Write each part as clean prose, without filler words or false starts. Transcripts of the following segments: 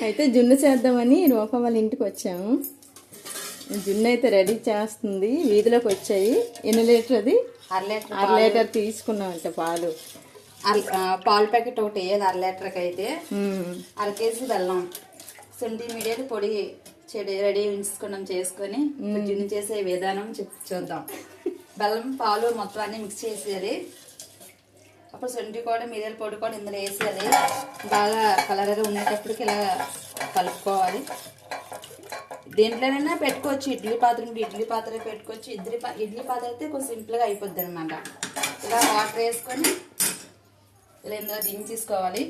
అయితే జున్ను చేద్దామని రూప వాళ్ళ ఇంటికి వచ్చాము. జున్ను అయితే రెడీ చేస్తుంది. వీధిలోకి వచ్చాయి. ఎన్ని లీటర్ అది? అర లీటర్ తీసుకున్నామంట పాలు. పాలు ప్యాకెట్ ఒకటి వేయాలి 1/2 లీటర్కి. అయితే 1/2 కేజీ బెల్లం, శొంఠి మీడియాలు పొడి రెడీ ఉంచుకున్నాం. చేసుకొని జున్ను చేసే విధానం చూద్దాం. బెల్లం పాలు మొత్తం అన్ని మిక్స్ చేసేయాలి. అప్పుడు శొంఠి కూడా మిరియాల పొడి కూడా ఇందులో వేసేయాలి. బాగా కలర్గా ఉండేటప్పటికి ఇలా కలుపుకోవాలి. దేంట్లోనైనా పెట్టుకోవచ్చు. ఇడ్లీ పాత్ర పెట్టుకోవచ్చు. ఇడ్లీ పాత్ర అయితే కొంచెం సింపుల్గా అయిపోద్ది అనమాట. ఇలా వాటర్ వేసుకొని ఇలా ఇందులో దించేసుకోవాలి.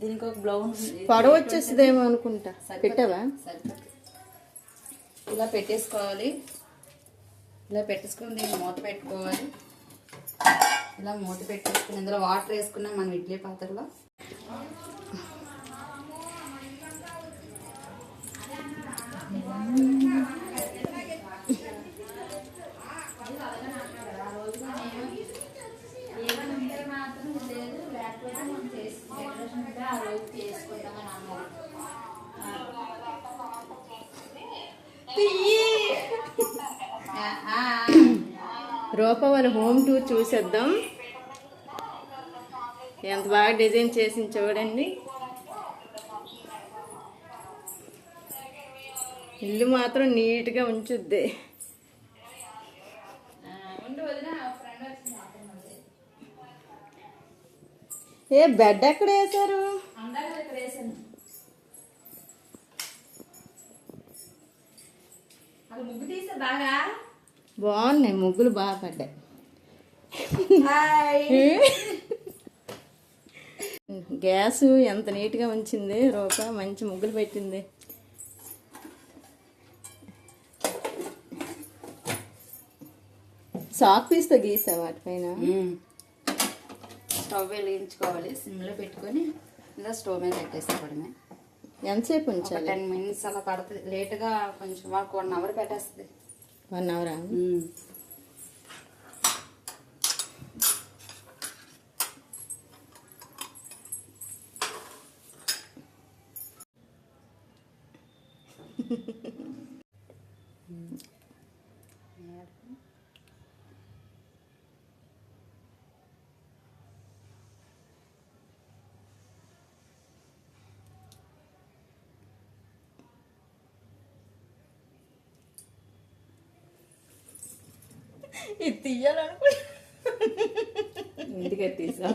దీనికి ఒక బ్లౌజ్ పొడవ వచ్చేస్తుందేమో అనుకుంటా. పెట్టావా? ఇలా పెట్టేసుకోవాలి. ఇలా పెట్టేసుకొని దీన్ని మూత పెట్టుకోవాలి. ఇలా మూత పెట్టేసుకుని ఇందులో వాటర్ వేసుకున్నాం మనం ఇడ్లీ పాత్రలో. రూప వాళ్ళ హోమ్ టూర్ చూసేద్దాం. ఎంత బాగా డిజైన్ చేసింది చూడండి. ఇల్లు మాత్రం నీట్గా ఉంచుద్ది. ఏ బెడ్ ఎక్కడ వేసారు? బాగున్నాయి ముగ్గులు, బాగా పడ్డాయి. గ్యాస్ ఎంత నీట్గా ఉంచింది రూప. మంచి ముగ్గులు పెట్టింది. సాక్ పీస్తో గీసా వాటిపైన. స్టవ్ వెలిగించుకోవాలి. సిమ్లో పెట్టుకొని ఇలా స్టవ్ మీద పెట్టేసుకోవడమే. ఎంతసేపు ఉంచాలి? 10 minutes అలా పడుతుంది. లేటుగా కొంచెం మాకు 1 hour పెట్టేస్తుంది. 1 hour? ఇది తీయాలనుకో. ఇంటికి తీసా